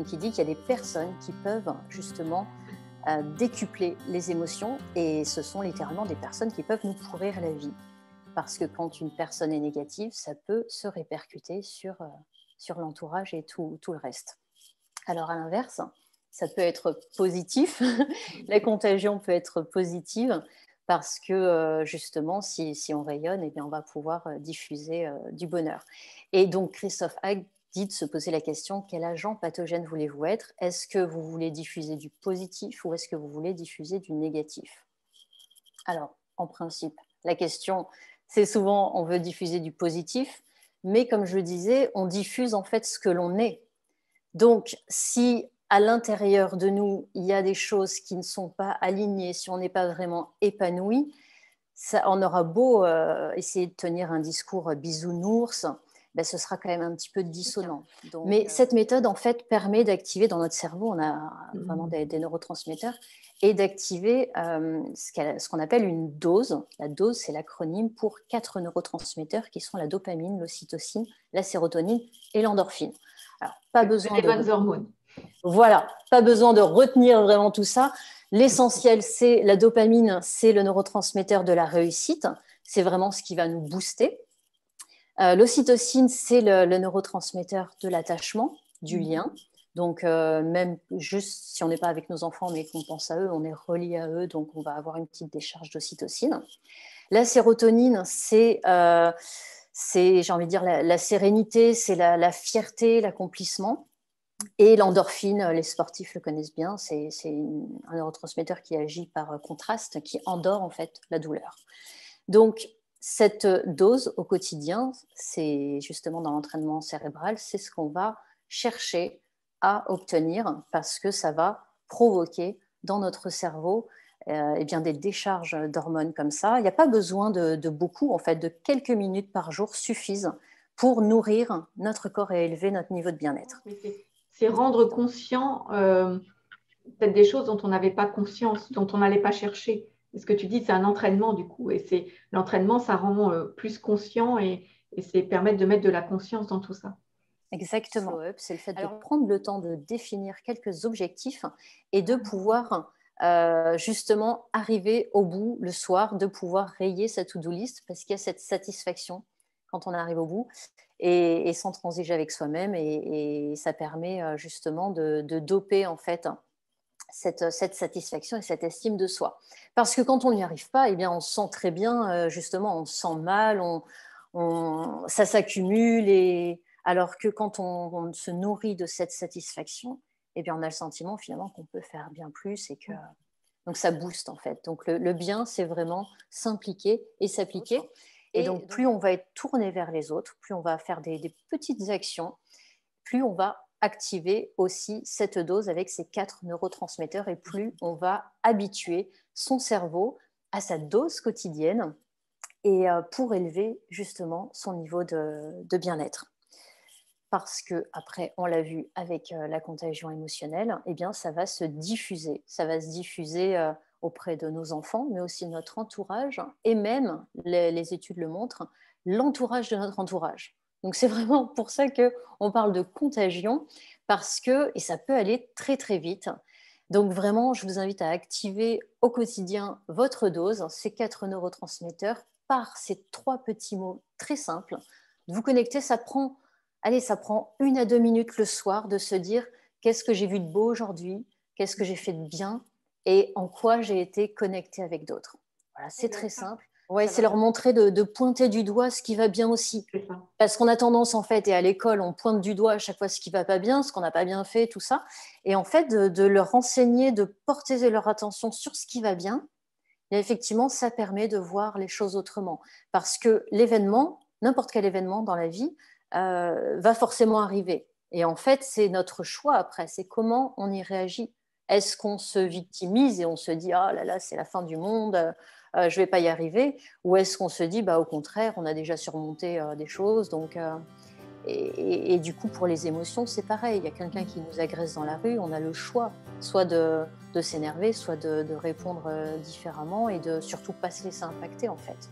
Donc il dit qu'il y a des personnes qui peuvent justement décupler les émotions et ce sont littéralement des personnes qui peuvent nous pourrir la vie. Parce que quand une personne est négative, ça peut se répercuter sur l'entourage et tout le reste. Alors à l'inverse, ça peut être positif, la contagion peut être positive parce que justement, si on rayonne, eh bien, on va pouvoir diffuser du bonheur. Et donc Christophe Hague dit de se poser la question, quel agent pathogène voulez-vous être? Est-ce que vous voulez diffuser du positif ou est-ce que vous voulez diffuser du négatif? Alors, en principe, la question, c'est souvent on veut diffuser du positif, mais comme je le disais, on diffuse en fait ce que l'on est. Donc, si à l'intérieur de nous, il y a des choses qui ne sont pas alignées, si on n'est pas vraiment épanoui, ça, on aura beau essayer de tenir un discours bisounours, ben, ce sera quand même un petit peu dissonant. Donc, mais cette méthode, en fait, permet d'activer dans notre cerveau, on a vraiment des neurotransmetteurs, et d'activer ce qu'on appelle une dose. La dose, c'est l'acronyme pour 4 neurotransmetteurs qui sont la dopamine, l'ocytocine, la sérotonine et l'endorphine. Alors, pas besoin des bonnes hormones. Voilà, pas besoin de retenir vraiment tout ça. L'essentiel, c'est la dopamine, c'est le neurotransmetteur de la réussite. C'est vraiment ce qui va nous booster. L'ocytocine, c'est le neurotransmetteur de l'attachement, du lien. Donc, même juste si on n'est pas avec nos enfants, mais qu'on pense à eux, on est relié à eux, donc on va avoir une petite décharge d'ocytocine. La sérotonine, c'est j'ai envie de dire, la sérénité, c'est la fierté, l'accomplissement. Et l'endorphine, les sportifs le connaissent bien, c'est un neurotransmetteur qui agit par contraste, qui endort en fait la douleur. Donc, cette dose au quotidien, c'est justement dans l'entraînement cérébral, c'est ce qu'on va chercher à obtenir parce que ça va provoquer dans notre cerveau eh bien, des décharges d'hormones comme ça. Il n'y a pas besoin de beaucoup, en fait, de quelques minutes par jour suffisent pour nourrir notre corps et élever notre niveau de bien-être. C'est rendre conscient peut-être des choses dont on n'avait pas conscience, dont on n'allait pas chercher. Et ce que tu dis, c'est un entraînement du coup. Et l'entraînement, ça rend plus conscient et c'est permettre de mettre de la conscience dans tout ça. Exactement. C'est le fait de prendre le temps de définir quelques objectifs et de pouvoir justement arriver au bout le soir, de pouvoir rayer sa to-do list parce qu'il y a cette satisfaction quand on arrive au bout et sans transiger avec soi-même et ça permet justement de doper en fait cette satisfaction et cette estime de soi. Parce que quand on n'y arrive pas, eh bien, on se sent très bien, justement, on se sent mal, ça s'accumule alors que quand on se nourrit de cette satisfaction, eh bien, on a le sentiment finalement qu'on peut faire bien plus et que donc ça booste en fait. Donc le bien, c'est vraiment s'impliquer et s'appliquer. Et donc plus on va être tourné vers les autres, plus on va faire des petites actions, plus on va activer aussi cette dose avec ces 4 neurotransmetteurs et plus on va habituer son cerveau à sa dose quotidienne et pour élever justement son niveau de bien-être. Parce que après, on l'a vu avec la contagion émotionnelle, eh bien, ça va se diffuser. Ça va se diffuser auprès de nos enfants, mais aussi de notre entourage, et même, les études le montrent, l'entourage de notre entourage. Donc, c'est vraiment pour ça qu'on parle de contagion, parce que, et ça peut aller très, très vite. Donc, vraiment, je vous invite à activer au quotidien votre dose, ces 4 neurotransmetteurs, par ces 3 petits mots très simples. Vous connecter, ça prend 1 à 2 minutes le soir de se dire qu'est-ce que j'ai vu de beau aujourd'hui, qu'est-ce que j'ai fait de bien et en quoi j'ai été connectée avec d'autres. Voilà, c'est très simple. Ouais, c'est leur montrer de pointer du doigt ce qui va bien aussi. Parce qu'on a tendance, en fait, et à l'école, on pointe du doigt à chaque fois ce qui ne va pas bien, ce qu'on n'a pas bien fait, tout ça. Et en fait, de leur enseigner, de porter leur attention sur ce qui va bien, et effectivement, ça permet de voir les choses autrement. Parce que l'événement, n'importe quel événement dans la vie, va forcément arriver. Et en fait, c'est notre choix après, c'est comment on y réagit. Est-ce qu'on se victimise et on se dit « Ah là là, c'est la fin du monde, je ne vais pas y arriver » ou est-ce qu'on se dit bah, « Au contraire, on a déjà surmonté des choses ». Donc, et du coup, pour les émotions, c'est pareil. Il y a quelqu'un qui nous agresse dans la rue, on a le choix soit de s'énerver, soit de répondre différemment et de surtout pas se laisser impacter en fait.